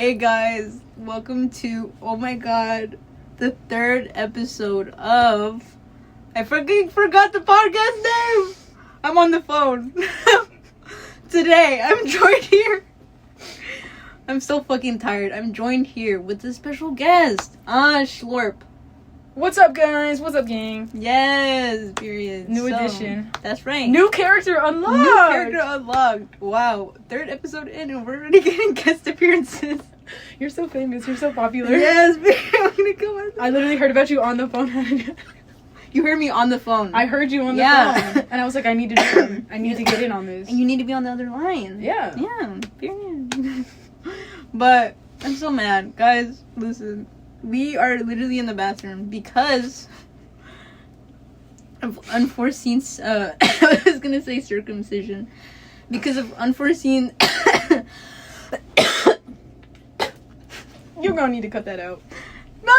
Hey guys, welcome to, oh my god, the third episode of, I fucking forgot the podcast name! I'm on the phone. Today, I'm joined here. I'm so fucking tired. I'm joined here with a special guest, Schlorp. What's up, guys? What's up, gang? Yes, period. New edition. That's right. New character unlocked! New character unlocked. Wow. Third episode in and we're already getting guest appearances. You're so famous. You're so popular. Yes, I'm gonna go on. I literally heard about you on the phone. You heard me on the phone. I heard you on the phone. And I was like, I need to get in on this. And you need to be on the other line. Yeah. Yeah, period. But I'm so mad. Guys, listen. We are literally in the bathroom because of unforeseen, I was gonna say circumcision. Because of unforeseen... You're gonna need to cut that out. No!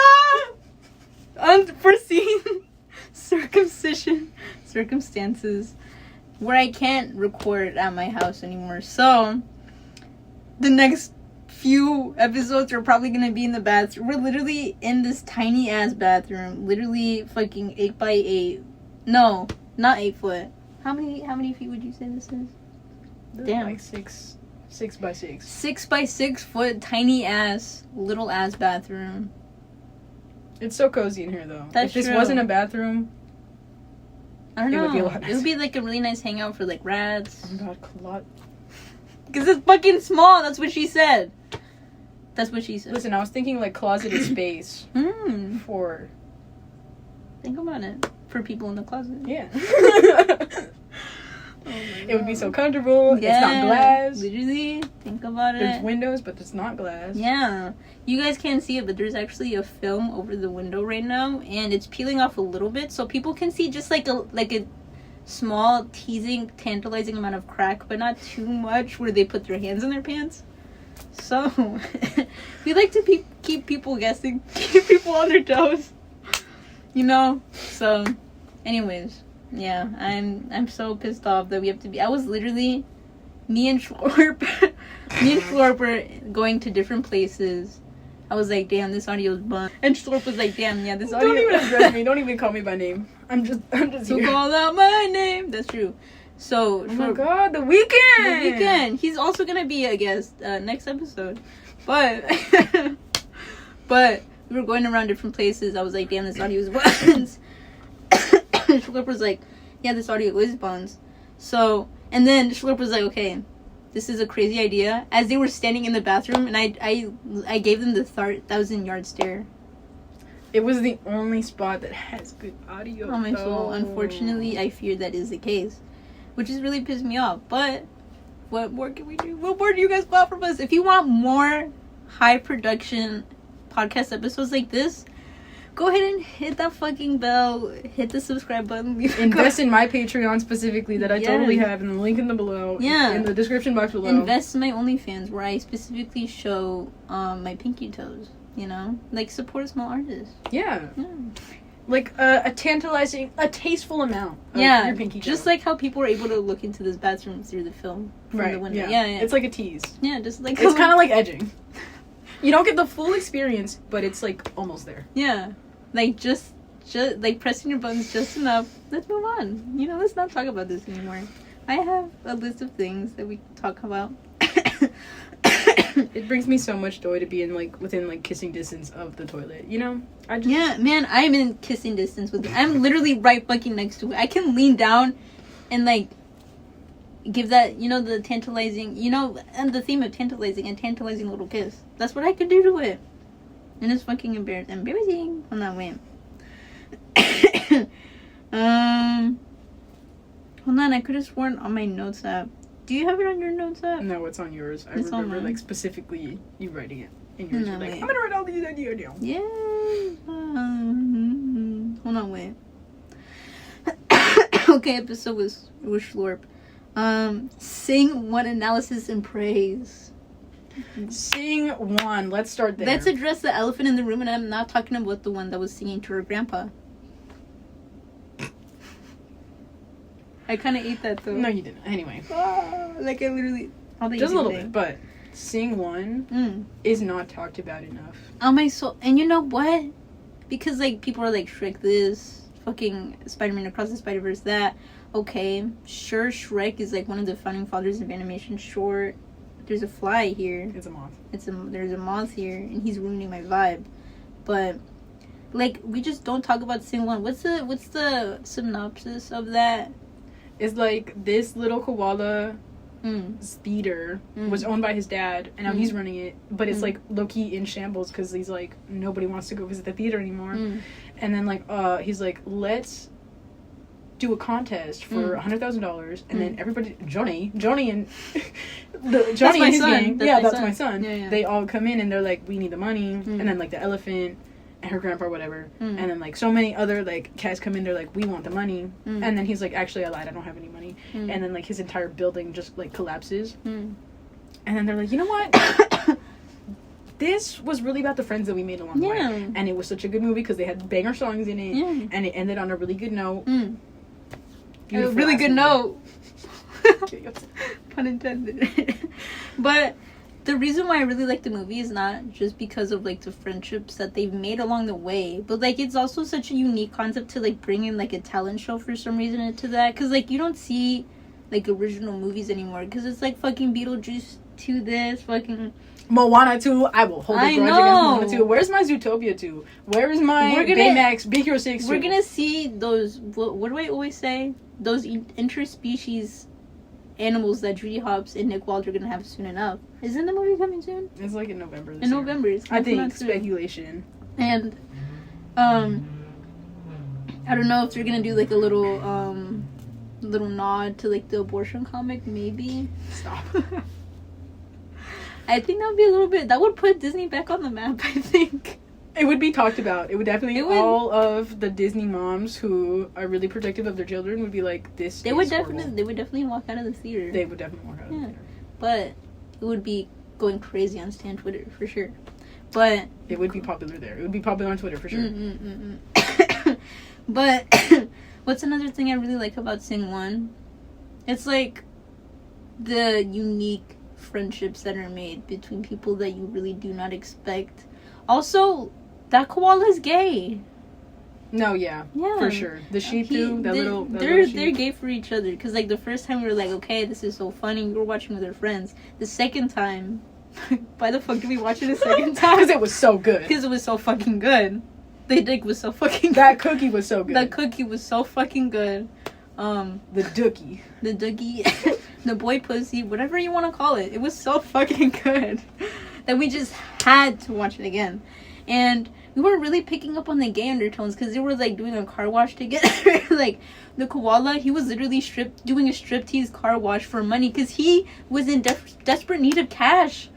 Unforeseen circumstances where I can't record at my house anymore. So, the next few episodes are probably gonna be in the bathroom. We're literally in this tiny ass bathroom, literally fucking 8x8. No, not 8 foot. How many feet would you say this is? Damn, like 6 by 6. 6 by 6 foot, tiny ass, little ass bathroom. It's so cozy in here, though. That's if this true. wasn't a bathroom, I don't know. It would be a lot nicer. It would be like a really nice hangout for like rats. oh my god, Claude. Because it's fucking small. That's what she said. That's what she said. Listen, I was thinking like closeted space for. Think about it. For people in the closet. Yeah. Oh it would be so comfortable. Yeah. It's not glass. Literally. Think about it. There's windows, but it's not glass. Yeah. You guys can't see it, but there's actually a film over the window right now, and it's peeling off a little bit, so people can see just like a small, teasing, tantalizing amount of crack, but not too much where they put their hands in their pants. So, we like to keep people guessing, keep people on their toes, you know? So, anyways, yeah, I'm so pissed off that we have to be, I was literally, me and Schlorp were going to different places. I was like, damn, this audio's bun. And Schlorp was like, damn, yeah, this audio. Don't even address me. Don't even call me by name. I'm just So here. call out my name. That's true. So, oh my god, the weekend. The weekend. He's also gonna be a guest next episode. But we were going around different places. I was like, damn, this audio is buns. Schlurp was like, yeah, this audio is buns. So, and then Schlurp was like, okay, this is a crazy idea. As they were standing in the bathroom, and I gave them the 1,000-yard stare. It was the only spot that has good audio. Oh my soul. Unfortunately, I fear that is the case. Which is really pissed me off. But what more can we do? What more do you guys want from us? If you want more high production podcast episodes like this, go ahead and hit that fucking bell. Hit the subscribe button. Invest in my Patreon specifically that I totally have in the link in the below. Yeah. In the description box below. Invest in my OnlyFans where I specifically show my pinky toes. You know? Like, support small artists. Yeah. Like a tasteful amount of your pinky toe. Just like how people were able to look into this bathroom through the film from the window. Yeah. It's like a tease. Yeah, just like... It's kind of like edging. You don't get the full experience, but it's like almost there. Yeah. Like just like pressing your buttons just enough. Let's move on. You know, let's not talk about this anymore. I have a list of things that we can talk about. It brings me so much joy to be within kissing distance of the toilet. You know, Yeah, man, I'm in kissing distance with. I'm literally right fucking next to it. I can lean down, and like give that, you know, the tantalizing, you know, and the theme of tantalizing and tantalizing little kiss. That's what I could do to it, and it's fucking embarrassing. I'm not wait. Hold on, I could have sworn on my notes app. Do you have it on your notes app? No, it's on yours. I It's on remember mine. specifically you writing it in yours. No, You're like, wait. I'm gonna write all these ideas down. Yeah. Hold on, wait. Okay, episode was Schlorp. Sing one analysis and praise. Sing one. Let's start there. Let's address the elephant in the room, and I'm not talking about the one that was singing to her grandpa. I kind of ate that though. No, you didn't. Anyway. Like I literally. Just a little bit, but Sing 1 is not talked about enough. Oh my soul. And you know what? Because, like, people are like, Shrek this, fucking Spider-Man Across the Spider-Verse that. Okay, sure, Shrek is, like, one of the founding fathers of animation. Sure, there's a fly here. It's a moth. There's a moth here, and he's ruining my vibe. But, like, we just don't talk about Sing 1. What's the synopsis of that? It's like this little koala speeder was owned by his dad, and now he's running it, but it's like low-key in shambles because he's like, nobody wants to go visit the theater anymore. And then like he's like, let's do a contest for $100,000, and then everybody, Johnny and Johnny and his gang, that's my son. Yeah. They all come in and they're like, we need the money. And then like the elephant and her grandpa or whatever, and then like so many other like cats come in, they're like, we want the money. And then he's like, actually I lied, I don't have any money. And then like his entire building just like collapses. And then they're like, you know what, this was really about the friends that we made along the way, and it was such a good movie because they had banger songs in it, and it ended on a really good note. A really good note. Pun intended. But the reason why I really like the movie is not just because of, like, the friendships that they've made along the way, but, like, it's also such a unique concept to, like, bring in, like, a talent show for some reason into that, because, like, you don't see, like, original movies anymore, because it's, like, fucking Beetlejuice 2 this, fucking... Moana 2, I will hold a grudge against Moana 2. Where's my Zootopia 2? Where is my Baymax, Big Hero 6 2? We're gonna see those, what do I always say? Those interspecies animals that Judy Hopps and Nick Walter are gonna have soon enough. Isn't the movie coming soon? It's like in November this year. In November. I think, speculation. And, I don't know if they're gonna do, like, a little nod to, like, the abortion comic, maybe. Stop. I think that would be a little bit... That would put Disney back on the map, I think. It would be talked about. It would definitely... All of the Disney moms who are really protective of their children would be like, They would definitely walk out of the theater. They would definitely walk out of the theater. But it would be going crazy on Stan Twitter, for sure. But... It would be popular there. It would be popular on Twitter, for sure. But what's another thing I really like about Sing 1? It's like the unique friendships that are made between people that you really do not expect. Also, that koala is gay. No, yeah, for sure. The sheep too. They're gay for each other. Because like the first time we were like, okay, this is so funny. We were watching with our friends. The second time, why the fuck did we watch it a second time? Because it was so good. Because it was so fucking good. The dick was so fucking good. That cookie was so good. That cookie was so fucking good. The dookie, the boy pussy, whatever you want to call it. It was so fucking good that we just had to watch it again. And we weren't really picking up on the gay undertones because they were like doing a car wash together. Like the koala, he was literally doing a striptease car wash for money because he was in desperate need of cash.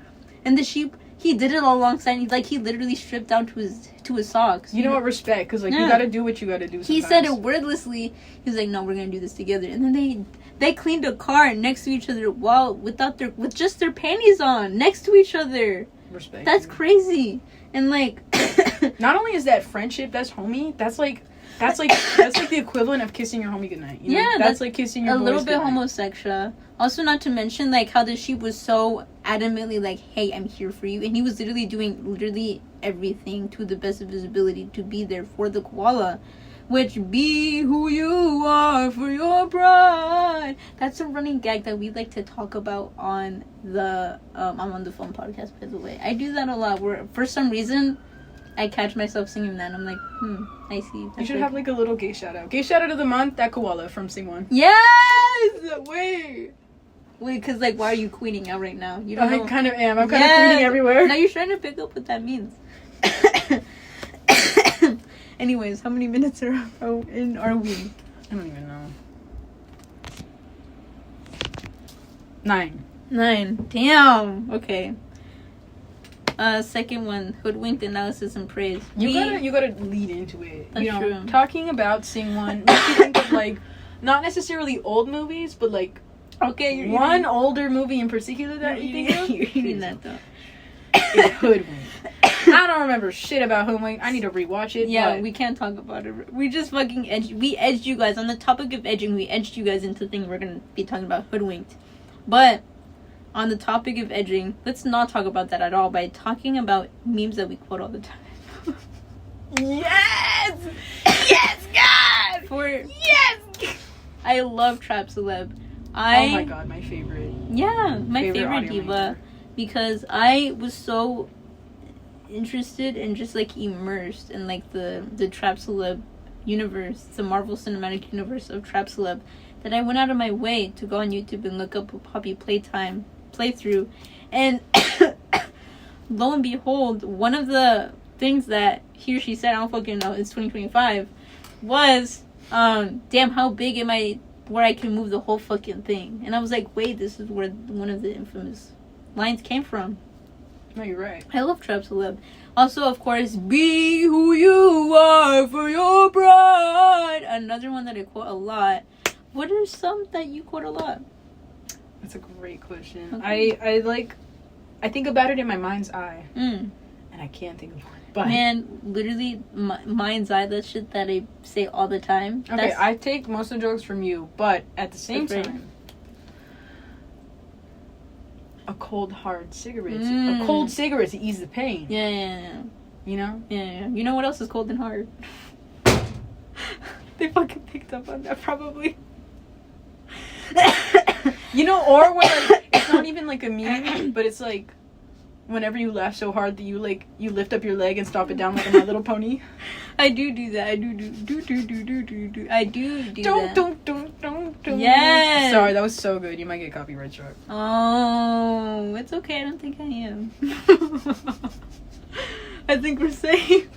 And the sheep, he did it all alongside. He literally stripped down to his socks. You know what? Respect, because like you gotta do what you gotta do. Sometimes. He said it wordlessly. He was like, "No, we're gonna do this together." And then they cleaned a car next to each other with just their panties on next to each other. Respect. That's crazy. And like, not only is that friendship, that's homie. That's like the equivalent of kissing your homie goodnight. You know? Yeah, that's like kissing your boys a little bit goodnight. Homosexual. Also, not to mention like how the sheep was so adamantly like, "Hey, I'm here for you," and he was literally doing everything to the best of his ability to be there for the koala. Which, be who you are for your pride. That's a running gag that we like to talk about on the I'm on the phone podcast, by the way. I do that a lot where for some reason I catch myself singing that and I'm like, I see. You should have like a little gay shout out. Gay shout out of the month, that koala from Sing 1. Yes! Wait, because like, why are you queening out right now? You don't know. I kind of am. I'm kind of queening everywhere. Now you're trying to pick up what that means. Anyways, how many minutes are we? I don't even know. 9. Damn. Okay. Second one, hoodwinked analysis and praise. You gotta lead into it. That's true. Talking about Sing 1 makes you think of like not necessarily old movies, but like one older movie in particular that you think of. You're eating that though. It's Hoodwinked. I don't remember shit about Hoodwinked. I need to rewatch it. Yeah, we can't talk about it. We just fucking edged you guys on the topic of edging. We edged you guys into thinking we're gonna be talking about Hoodwinked, but on the topic of edging, let's not talk about that at all by talking about memes that we quote all the time. Yes! Yes, God! Yes! I love Trap Celeb. Oh my god, my favorite. Yeah, my favorite diva. Maker. Because I was so interested and just like immersed in like the Trap Celeb universe, the Marvel Cinematic Universe of Trap Celeb, that I went out of my way to go on YouTube and look up a Poppy playthrough, and lo and behold, one of the things that he or she said, I don't fucking know, it's 2025, was, damn, how big am I where I can move the whole fucking thing? And I was like, wait, this is where one of the infamous lines came from. No, you're right. I love Trap Celeb. Also, of course, be who you are for your pride. Another one that I quote a lot. What are some that you quote a lot? That's a great question. Okay. I think about it in my mind's eye. And I can't think of one. But man, literally, mind's eye, that shit that I say all the time. Okay, I take most of the jokes from you, but at the same That's right. time, a cold, hard cigarette. A cold cigarette to ease the pain. Yeah. You know? Yeah. You know what else is cold and hard? They fucking picked up on that, probably. You know, or when like, it's not even like a meme, but it's like whenever you laugh so hard that you lift up your leg and stop it down like a My Little Pony. I do that. I do that. Don't. Yes. Sorry, that was so good. You might get copyright struck. Oh, it's okay. I don't think I am. I think we're safe.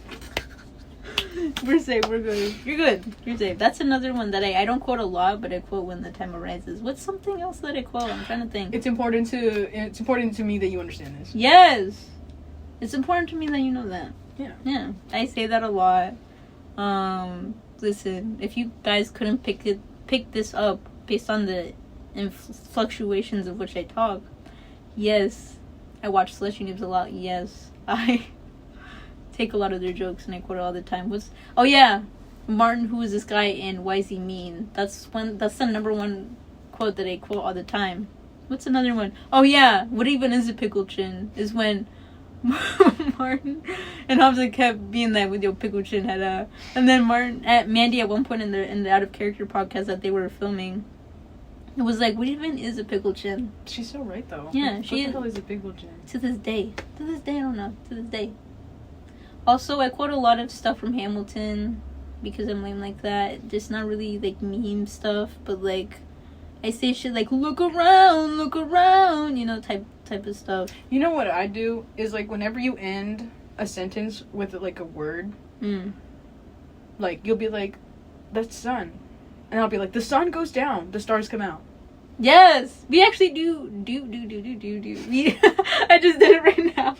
We're safe. We're good. You're good. You're safe. That's another one that I don't quote a lot, but I quote when the time arises. What's something else that I quote? I'm trying to think. It's important to me that you understand this. Yes. It's important to me that you know that. Yeah. Yeah. I say that a lot. Listen, if you guys couldn't pick this up based on the fluctuations of which I talk, yes, I watch Slushing Noobs a lot. Yes, I take a lot of their jokes and I quote it all the time. Oh yeah, Martin, who is this guy and why is he mean? That's the number one quote that I quote all the time. What's another one? Oh yeah, what even is a pickle chin? Is when Martin and Hamza kept being like with your pickle chin head and then Mandy at one point in the Out of Character podcast that they were filming, it was like, what even is a pickle chin? She's so right though. Yeah, what the hell is a pickle chin? To this day, I don't know. To this day. Also, I quote a lot of stuff from Hamilton because I'm lame like that. Just not really like meme stuff, but like I say shit like look around, you know, type of stuff. You know what I do is like whenever you end a sentence with like a word, like you'll be like, "The sun," and I'll be like, "The sun goes down, the stars come out." Yes, we actually do. I just did it right now.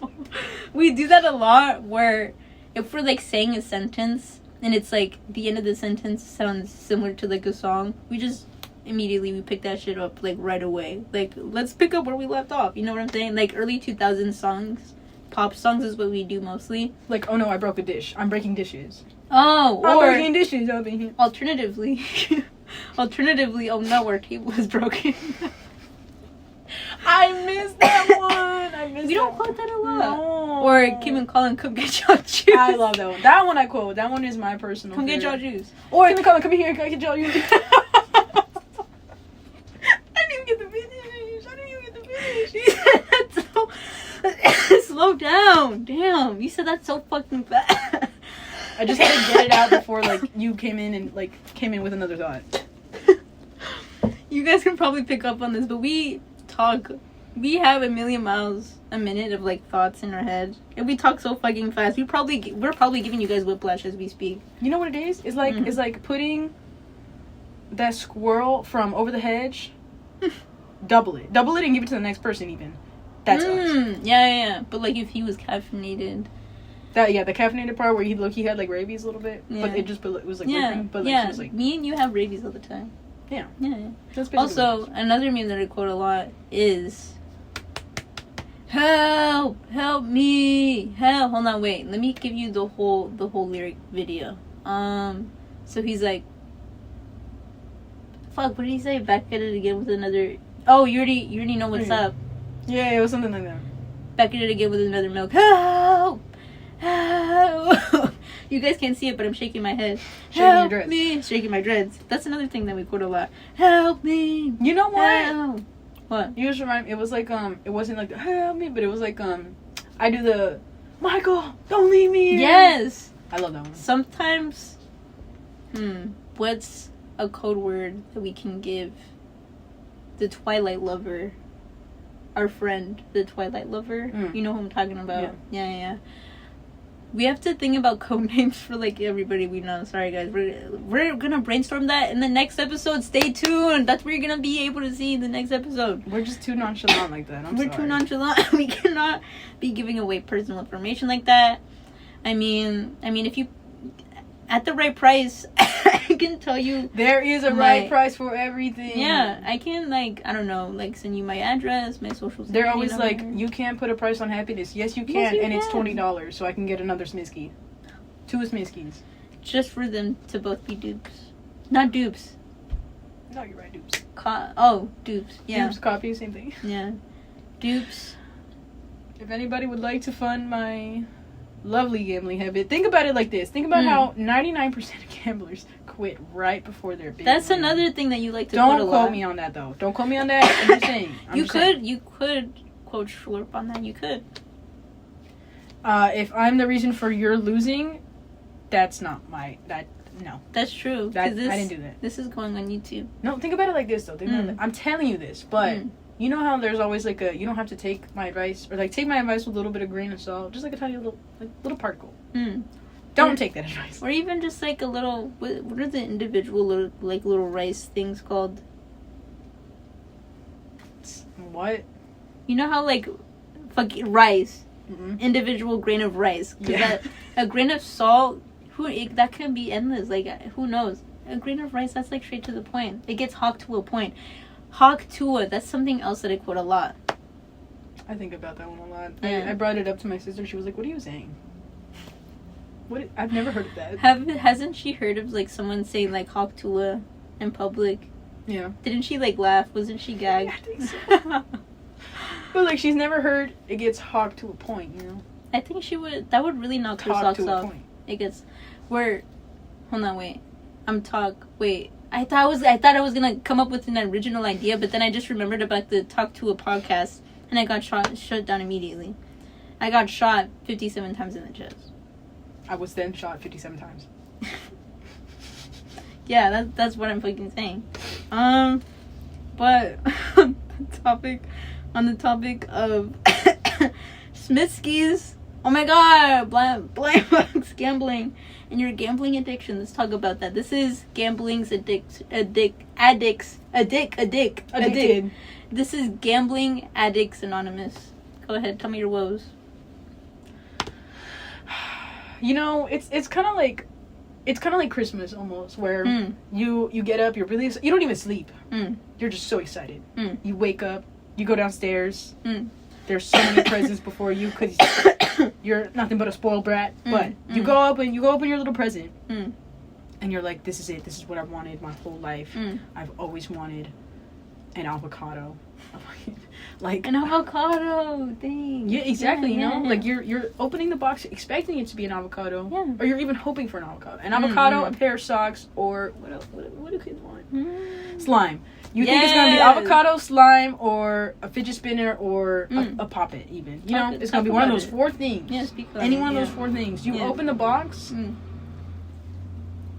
We do that a lot where if we're like saying a sentence and it's like the end of the sentence sounds similar to like a song, we just immediately we pick that shit up like right away. Like, let's pick up where we left off. You know what I'm saying? Like early 2000s songs, pop songs is what we do mostly. Like, oh no, I broke a dish. I'm breaking dishes. Oh, I'm or breaking dishes. I'll be here. Alternatively, oh no, our table is broken. I missed that one. We don't quote that a lot. No. Or Kim and Colin, come get your juice. I love that one. That one I quote. That one is my personal Come favorite. get your juice. Or Kim and Colin, come here. Can I get your juice? I didn't even get the finish. You said that so... Slow down. Damn, you said that so fucking fast. I just had to get it out before like you came in with another thought. You guys can probably pick up on this, but we have a million miles a minute of like thoughts in our head, and we talk so fucking fast. We're probably giving you guys whiplash as we speak. You know what it is? It's like it's like putting that squirrel from over the hedge. double it and give it to the next person. Even that's us. Yeah. But like if he was caffeinated. The caffeinated part where he had like rabies a little bit, but it was like working. But like, she was like, me and you have rabies all the time. Yeah. That's also another meme that I quote a lot is help me, help. Hold on, wait. Let me give you the whole lyric video. So he's like, fuck, what did he say? Back at it again with another. Oh, you already know what's up. Yeah, it was something like that. Back at it again with another milk. Help! Help! You guys can't see it, but I'm shaking my head. Shaking your Help dreads. me! Shaking my dreads. That's another thing that we quote a lot. Help me! You know what? Help. What? You just remind me. It was like it wasn't like help me, but it was like I do the Michael, don't leave me here. Yes! I love that one. Sometimes, what's a code word that we can give the Twilight lover? Our friend, the Twilight lover. You know who I'm talking about. Yeah. We have to think about code names for like everybody we know. Sorry guys, we're gonna brainstorm that in the next episode. Stay tuned. That's what you're gonna be able to see in the next episode. We're just too nonchalant like that. We're too nonchalant. We cannot be giving away personal information like that. I mean, if you at the right price, I can tell you there is a right price for everything. Yeah, I can I don't know, send you my address, my social security. They're always number. you can't put a price on happiness. Yes, you can, it's $20, so I can get another Smiskey. 2 Smiskies. Just for them to both be dupes. Not dupes. No, you're right, dupes. Dupes. Yeah. Dupes, copy, same thing. Yeah. Dupes. If anybody would like to fund my lovely gambling habit, think about it like this. Think about how 99% of gamblers quit right before their big That's win. another thing that you like to Don't quote a quote lot. me on that, though. Don't quote me on that. I'm just saying. You could quote Schlurp on that. You could. If I'm the reason for your losing, that's not no. That's true. I didn't do that. This is going on YouTube. No, think about it like this, though. I'm telling you this, but you know how there's always you don't have to take my advice, or take my advice with a little bit of grain of salt, just a tiny little particle. Don't take that advice. Or even just a little, what are the individual little rice things called? What? You know how fucking rice, individual grain of rice. Yeah. A grain of salt, that can be endless. Who knows? A grain of rice, that's straight to the point. It gets hawk to a point. Hawk to that's something else that I quote a lot. I think about that one a lot. Yeah. I brought it up to my sister. She was like, "What are you saying?" I've never heard of that. Hasn't she heard of someone saying hawk to in public? Yeah. Didn't she laugh? Wasn't she gagged? Yeah, I think so. But she's never heard it gets hawk to a point, you know? I think she would. That would really knock her socks off. Point. It gets. Hold on, wait. Wait. I thought I was gonna come up with an original idea, but then I just remembered about the talk to a podcast, and I got shut down immediately. I got shot 57 times in the chest. I was then shot 57 times. Yeah, that's what I'm fucking saying. But on the topic of Smithski's, oh my god, blind box gambling and your gambling addiction. Let's talk about that. This is gambling's addicted. This is Gambling Addicts Anonymous. Go ahead, tell me your woes. You know, it's kind of like Christmas almost, where you get up, you don't even sleep. You're just so excited. You wake up, you go downstairs. There's so many presents before you because you're nothing but a spoiled brat. But you go open your little present, and you're like, this is it. This is what I wanted my whole life. I've always wanted an avocado. An avocado thing. Yeah, exactly. Yeah, you know, you're opening the box expecting it to be an avocado, or you're even hoping for an avocado. An avocado, a pair of socks, or what else? What do kids want? Slime. You think it's gonna be avocado, slime, or a fidget spinner, or a poppet, even. You know, it's gonna be one of those 4 things. Yeah, speak about Any one of those 4 things. You open the box, and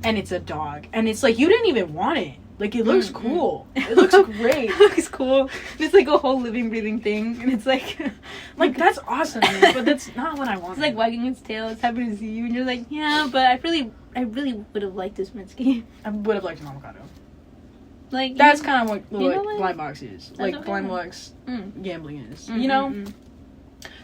it's a dog, and it's you didn't even want it. It looks cool. It looks great. It looks cool. It's a whole living, breathing thing, and it's that's awesome, man, but that's not what I want. It's wagging its tail. It's happy to see you, and you're yeah, but I really would have liked this Mitsuki. I would have liked an avocado. That's kind of what blind box is. Blind box gambling is. You know?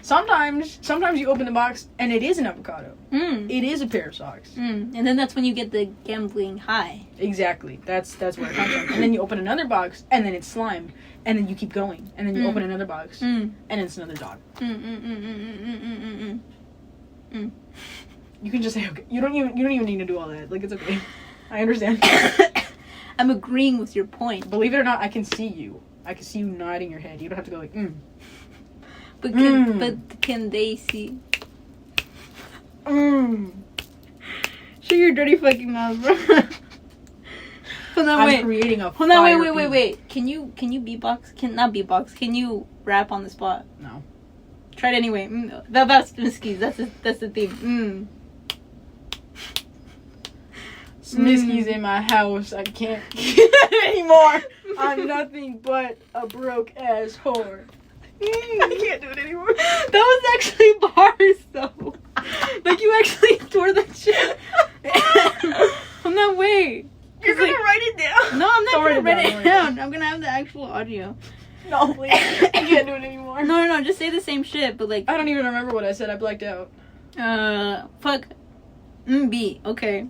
Sometimes you open the box and it is an avocado. It is a pair of socks. And then that's when you get the gambling high. Exactly. That's where it comes from. And then you open another box and then it's slime. And then you keep going. And then you open another box and it's another dog. You can just say, okay. You don't even need to do all that. It's okay. I understand. I'm agreeing with your point. Believe it or not, I can see you. I can see you nodding your head. You don't have to go But can they see? Shut your dirty fucking mouth, bro. Hold on, wait. Creating a Hold on, wait. Can you beatbox? Not beatbox. Can you rap on the spot? No. Try it anyway. That's Smiskies. That's the theme. Smiskies in my house. I can't get it anymore. I'm nothing but a broke ass whore. I can't do it anymore. That was actually bars, though. Like, you actually tore that shit. I'm not, wait. You're gonna write it down? No, I'm not gonna write it down. I'm gonna have the actual audio. No, please. I can't do it anymore. No. Just say the same shit, but like... I don't even remember what I said. I blacked out. Fuck. B. Okay.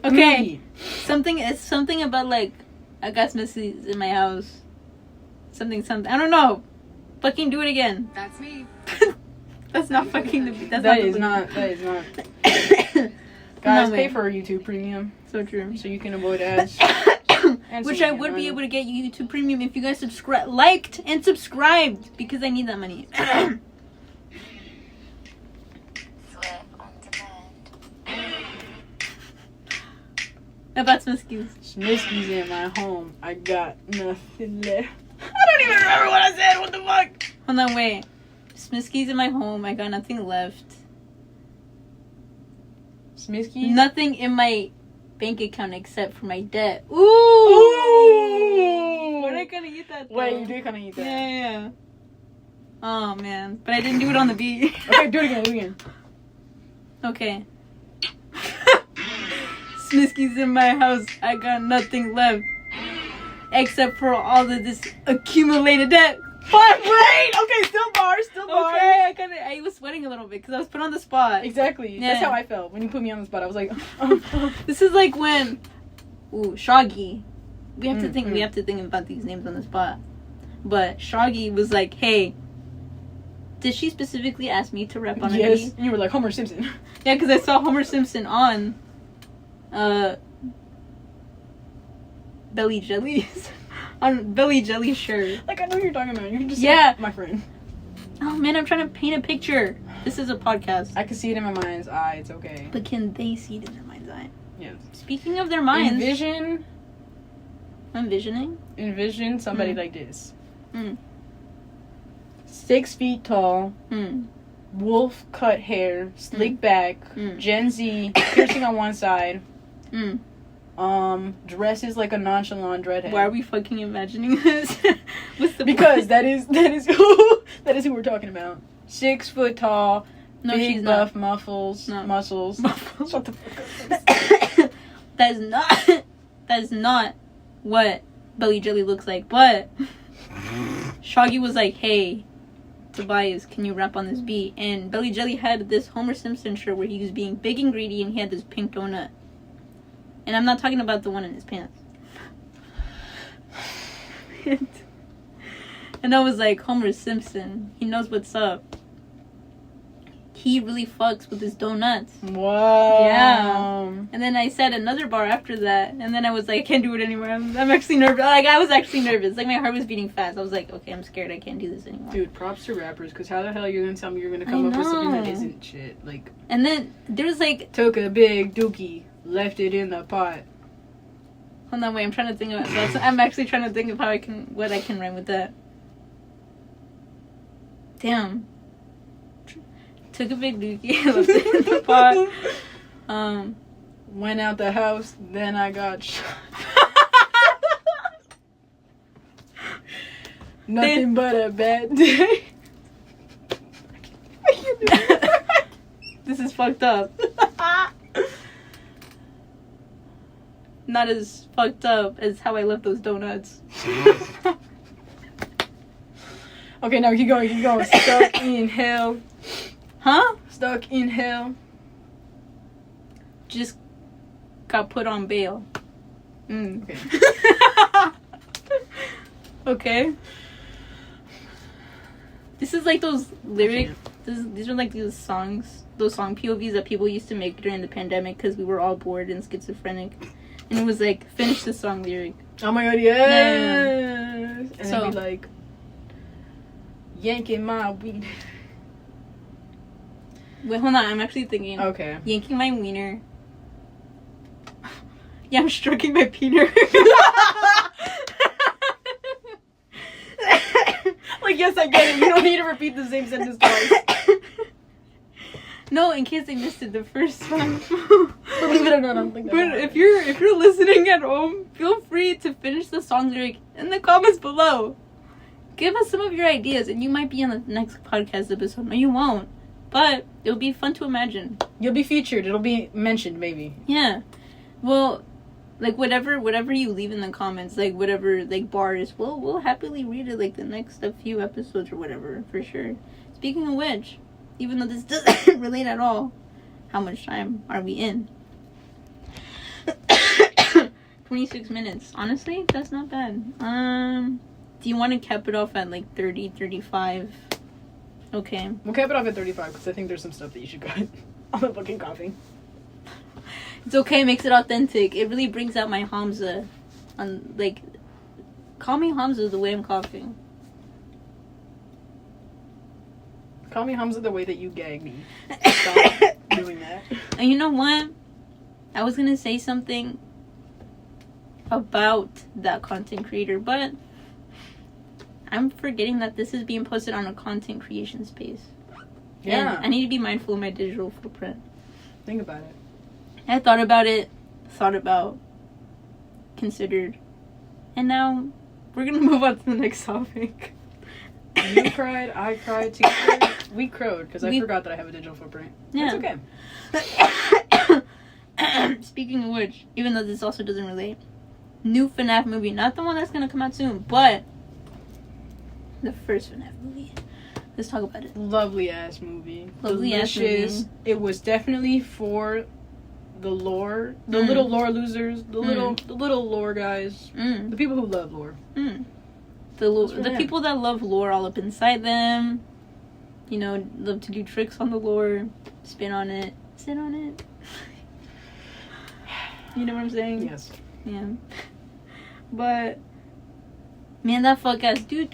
Okay. Something about, like, I got Smiskies in my house. Something. I don't know. Fucking do it again. That's me. That's not fucking the beat. That is not. Guys, pay for a YouTube Premium. So true. So you can avoid ads. Which I would be able to get YouTube Premium if you guys liked and subscribed, because I need that money. About Smiskies. Smiskies in my home. I got nothing left. I don't even remember what I said. What the fuck? Hold on, wait. Smiskies in my home. I got nothing left. Smiskies? Nothing in my bank account except for my debt. Ooh! But I kind of eat that, though. Wait, you did kind of eat that. Yeah. Oh, man. But I didn't do it on the beat. Okay, do it again. Okay. Smiskies in my house. I got nothing left. Except for all of this accumulated debt. Fuck, wait! Okay, still bars. Okay, I was sweating a little bit because I was put on the spot. Exactly. Yeah. That's how I felt. When you put me on the spot, I was like... This is like when... Ooh, Shaggy. We have to think about these names on the spot. But Shaggy was like, hey... Did she specifically ask me to rap on a Yes, beat? and you were like, Homer Simpson. Yeah, because I saw Homer Simpson on... Belly Jellies. On Belly Jelly shirt. Like, I know what you're talking about. You can just say, my friend. Oh man, I'm trying to paint a picture. This is a podcast. I can see it in my mind's eye. It's okay. But can they see it in their mind's eye? Yes. Speaking of their minds... Envision somebody like this. 6 feet tall. Wolf cut hair. Slick back. Gen Z. Piercing on one side. Dresses like a nonchalant dreadhead. Why are we fucking imagining this? Because that is who we're talking about. 6 foot tall. No, big she's buff not. muscles. Shut the fuck up. That is not what Belly Jelly looks like. But Shaggy was like, hey, Tobias, can you rap on this beat? And Belly Jelly had this Homer Simpson shirt where he was being big and greedy and he had this pink donut. And I'm not talking about the one in his pants. And I was like, Homer Simpson, he knows what's up. He really fucks with his donuts. Wow. Yeah. And then I said another bar after that. And then I was like, I can't do it anymore. I'm actually nervous. Like, I was actually nervous. Like, my heart was beating fast. I was like, okay, I'm scared. I can't do this anymore. Dude, props to rappers. Because how the hell are you going to tell me you're going to come up with something that isn't shit? Like. And then there was like... Took a big dookie. Left it in the pot. Hold on, wait. I'm trying to think of it. I'm actually trying to think of what I can rhyme with that. Damn. Took a big dookie, left it in the pot. Went out the house, then I got shot. Nothing but a bad day. This is fucked up. Not as fucked up as how I left those donuts. Okay, now keep going. Stuck in hell. Huh? Stuck in hell. Just got put on bail. Okay. Okay. This is like those lyrics. These are like those song POVs that people used to make during the pandemic because we were all bored and schizophrenic. And it was like, finish the song lyric. Oh my god, yes! Yeah. And so, it'd be like, Yanking my wiener. Wait, hold on. I'm actually thinking. Okay. Yanking my wiener. Yeah, I'm stroking my peener. Like, yes, I get it. You don't need to repeat the same sentence twice. No, in case I missed it the first time. Believe it or not, I don't think that. But if you're listening at home, feel free to finish the song lyric in the comments below. Give us some of your ideas, and you might be on the next podcast episode. No, you won't. But it'll be fun to imagine. You'll be featured. It'll be mentioned, maybe. Yeah. Well, like whatever you leave in the comments, like whatever like bars, we'll happily read it like the next few episodes or whatever, for sure. Speaking of which, even though this doesn't relate at all, how much time are we in? 26 minutes. Honestly, that's not bad. Do you want to cap it off at like 30, 35? Okay. We'll cap it off at 35 because I think there's some stuff that you should cut on the fucking coffee. It's okay, makes it authentic. It really brings out my Hamza. Like, call me Hamza the way I'm coughing. Call me Hamza the way that you gag me. Stop doing that. And you know what? I was gonna say something about that content creator, but I'm forgetting that this is being posted on a content creation space. Yeah. And I need to be mindful of my digital footprint. Think about it. I thought about it, considered, and now we're gonna move on to the next topic. You cried, I cried together. We crowed because I forgot that I have a digital footprint. Yeah. It's okay. Speaking of which, even though this also doesn't relate, new FNAF movie, not the one that's gonna come out soon, but the first FNAF movie. Let's talk about it. Lovely ass movie. Lovely ass Delicious. movie. It was definitely for the lore, the little lore losers, the little lore guys, the people who love lore. The people that love lore all up inside them. You know, love to do tricks on the lore, spin on it, sit on it. You know what I'm saying? Yes. Yeah. But man, that fuck ass do.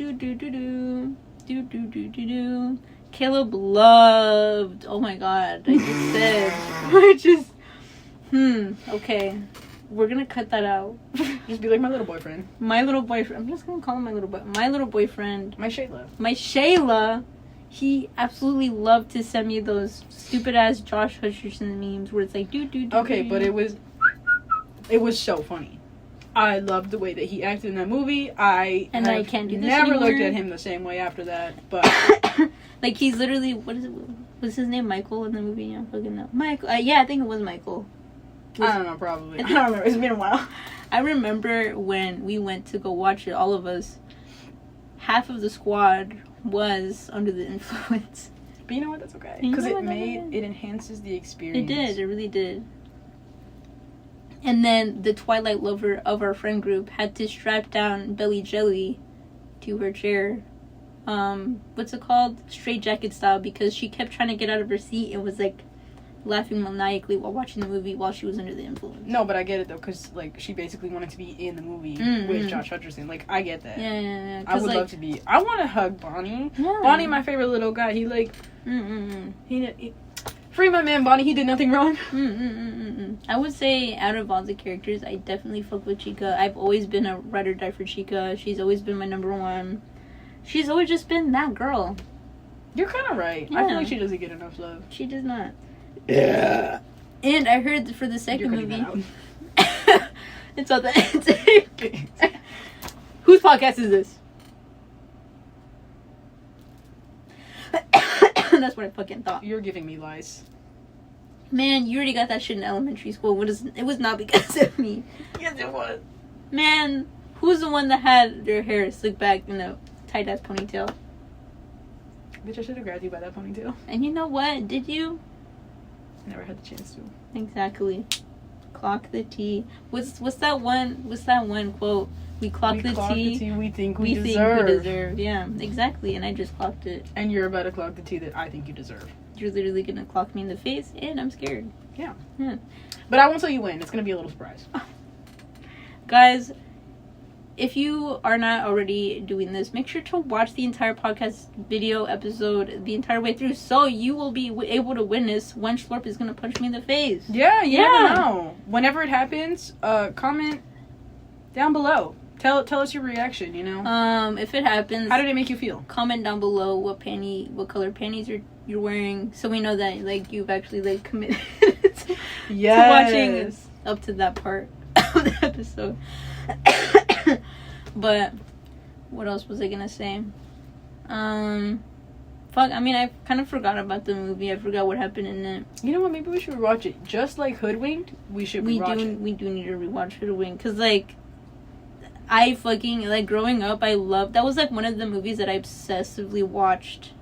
Caleb loved. Oh my god, I just said. Okay. We're gonna cut that out. Just be like my little boyfriend. My little boyfriend. I'm just gonna call him my little boy. My little boyfriend. My Shayla. My Shayla. He absolutely loved to send me those stupid ass Josh Hutcherson memes where it's like do. Okay, but it was so funny. I loved the way that he acted in that movie. I can't do this never anymore. looked at him the same way after that. But like he's literally what's his name? Michael in the movie? I don't fucking know. Michael. Yeah, I think it was Michael. I don't know, probably. I don't remember. It's been a while. I remember when we went to go watch it, all of us, half of the squad was under the influence. But you know what? That's okay. Because it enhances the experience. It did. It really did. And then the Twilight lover of our friend group had to strap down Belly Jelly to her chair. What's it called? Straight jacket style, because she kept trying to get out of her seat and was like laughing maniacally while watching the movie while she was under the influence. No, but I get it though, because like she basically wanted to be in the movie with Josh Hutcherson. Like I get that. Yeah. I would love to be. I want to hug Bonnie. Yeah. Bonnie, my favorite little guy. He like. He free my man Bonnie. He did nothing wrong. I would say out of all the characters, I definitely fuck with Chica. I've always been a ride or die for Chica. She's always been my number one. She's always just been that girl. You're kind of right. Yeah. I feel like she doesn't get enough love. She does not. Yeah. And I heard for the second movie, it's authentic. Whose podcast is this? That's what I fucking thought. You're giving me lies. Man, you already got that shit in elementary school. It was not because of me. Yes, it was. Man, who's the one that had their hair slicked back in a tight ass ponytail? Bitch, I should have grabbed you by that ponytail. And you know what? Did you? Never had the chance to. Exactly. Clock the tea. What's that one quote? We clock the tea we think we deserve. deserve. Yeah, exactly. And I just clocked it. And you're about to clock the tea that I think you deserve. You're literally gonna clock me in the face, and I'm scared. Yeah. Yeah. But I won't tell you when. It's gonna be a little surprise. Guys, if you are not already doing this, make sure to watch the entire podcast video episode the entire way through, so you will be able to witness when Schlorp is gonna punch me in the face. Yeah, you never know. Whenever it happens, comment down below. Tell us your reaction. You know. If it happens, how did it make you feel? Comment down below what color panties you're wearing, so we know that like you've actually like committed to watching up to that part of the episode. But what else was I gonna say? Fuck, I mean, I kind of forgot about the movie. I forgot what happened in it. You know what? Maybe we should rewatch it. Just like Hoodwinked, we should rewatch it. We do need to rewatch Hoodwinked, because like I fucking like growing up. I loved that was like one of the movies that I obsessively watched,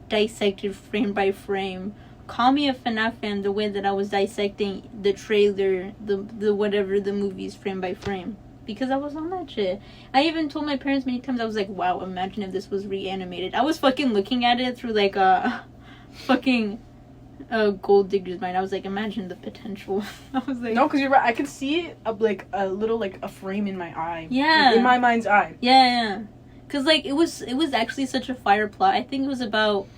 dissected frame by frame. Call me a FNAF fan the way that I was dissecting the trailer, the whatever the movies frame by frame. Because I was on that shit. I even told my parents many times, I was like, wow, imagine if this was reanimated. I was fucking looking at it through like a fucking gold digger's mind. I was like, imagine the potential. I was like, no, because you're right. I could see it like a little like a frame in my eye. Yeah. Like, in my mind's eye. Yeah. Because like it was actually such a fire plot. I think it was about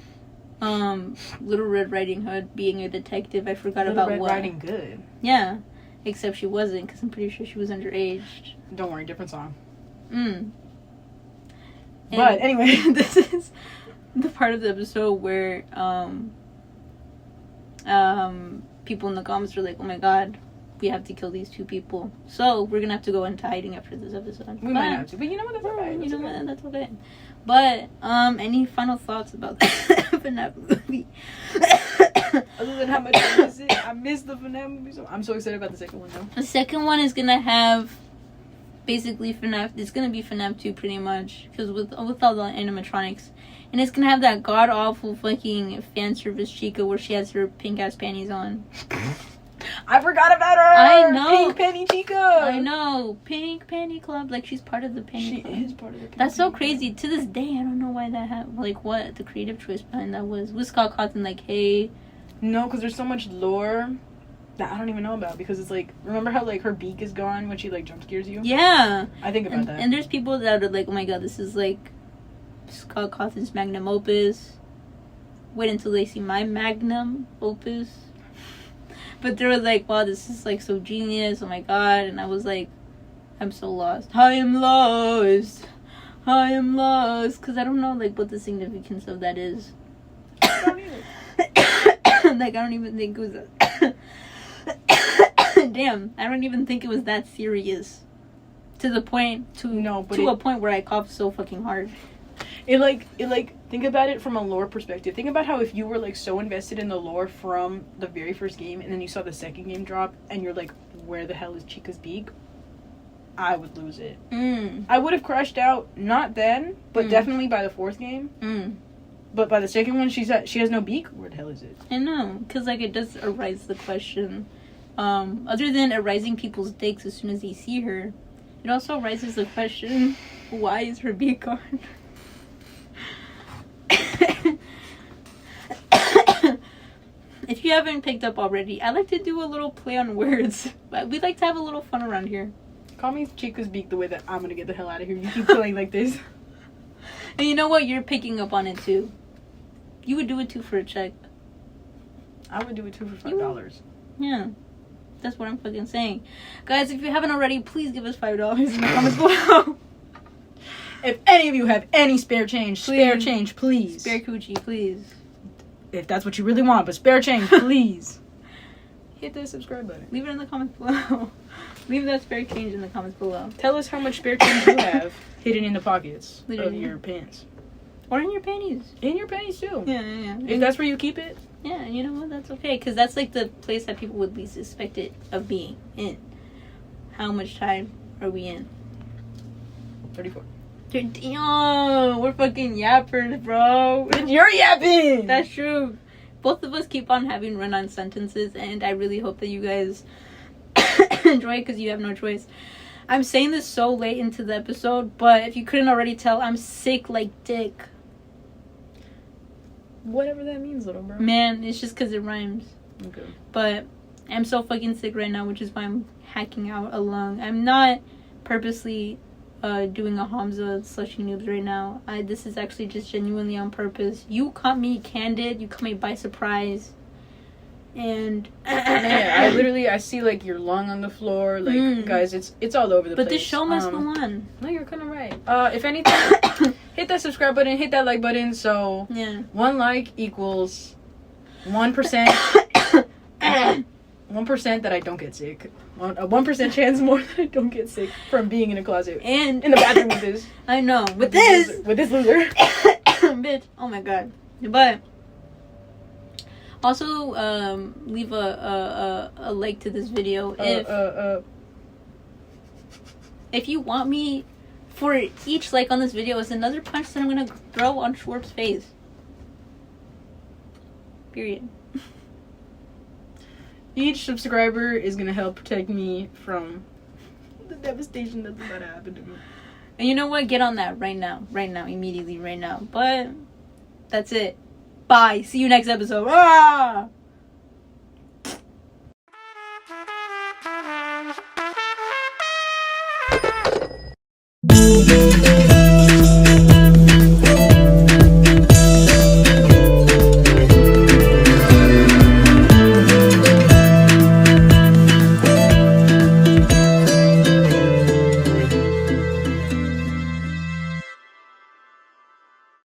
Little Red Riding Hood being a detective. I forgot Little about Red what. Riding Good. Yeah. Except she wasn't, because I'm pretty sure she was underage. Don't worry, different song. But anyway, this is the part of the episode where people in the comments are like, oh my god, we have to kill these two people. So we're gonna have to go into hiding after this episode. We might have to, but you know what? That's okay. You know what? That's okay. But any final thoughts about the FNAF movie? Other than how much I miss it, I miss the FNAF movie. So I'm so excited about the second one though. The second one is gonna have basically FNAF. It's gonna be FNAF 2 pretty much, because with all the animatronics, and it's gonna have that god awful fucking fan service Chica where she has her pink ass panties on. I forgot about her. I know. Pink Panty Chica. I know. Pink Panty Club. Like, she's part of the Panty Club. She is part of the Pink That's so Panty crazy. Club. To this day, I don't know why that happened. Like, what the creative choice behind that was. Was Scott Cawthon like, hey... No, because there's so much lore that I don't even know about. Because it's like, remember how like her beak is gone when she like jump scares you? Yeah. I think about that. And there's people that are like, oh my god, this is like Scott Cawthon's magnum opus. Wait until they see my magnum opus. But they were like, wow, this is like so genius. Oh my god. And I was like, I'm so lost. I am lost. I am lost. Because I don't know like what the significance of that is. I don't either. Like, I don't even think it was damn, I don't even think it was that serious. To the point, a point where I coughed so fucking hard. It like, think about it from a lore perspective. Think about how if you were like so invested in the lore from the very first game and then you saw the second game drop and you're like, where the hell is Chica's beak? I would lose it. I would have crashed out, not then, but definitely by the fourth game. But by the second one, she has no beak. Where the hell is it? I know, because like it does arise the question. Other than arising people's dicks as soon as they see her, it also raises the question: why is her beak gone? If you haven't picked up already, I like to do a little play on words. We like to have a little fun around here. Call me Chica's beak the way that I'm gonna get the hell out of here. You keep playing like this. And you know what? You're picking up on it too. You would do it too for a check. I would do it too for $5. Yeah. That's what I'm fucking saying. Guys, if you haven't already, please give us $5 in the comments below. If any of you have any spare change, Please. spare change, please. Spare coochie, please. If that's what you really want, but spare change, please. Hit the subscribe button. Leave it in the comments below. Leave that spare change in the comments below. Tell us how much spare change you have hidden in the pockets Literally. of your pants. Or in your panties. In your panties, too. Yeah. If that's where you keep it. Yeah, you know what? That's okay. Because that's like the place that people would least expect it of being in. How much time are we in? 34. Yo, we're fucking yappers, bro. You're yapping! That's true. Both of us keep on having run-on sentences, and I really hope that you guys enjoy it because you have no choice. I'm saying this so late into the episode, but if you couldn't already tell, I'm sick like dick. Whatever that means, little bro. Man, it's just because it rhymes. Okay. But I'm so fucking sick right now, which is why I'm hacking out a lung. I'm not purposely doing a Hamza slushy noobs right now. This is actually just genuinely on purpose. You caught me candid. You caught me by surprise. And yeah, I see like your lung on the floor. Like guys, it's all over the place. But the show must go on. No, you're kind of right. If anything, hit that subscribe button, hit that like button. So yeah, 1 like equals 1%. 1% that I don't get sick. A 1% chance more that I don't get sick from being in a closet and in the bathroom with this. I know with this loser. bitch. Oh my god. But also leave a like to this video if you want me. For each like on this video is another punch that I'm gonna throw on Schwartz's face. Period. Each subscriber is gonna help protect me from the devastation that's about to happen to me. And you know what? Get on that right now, immediately, right now. But that's it. Bye. See you next episode. Ah!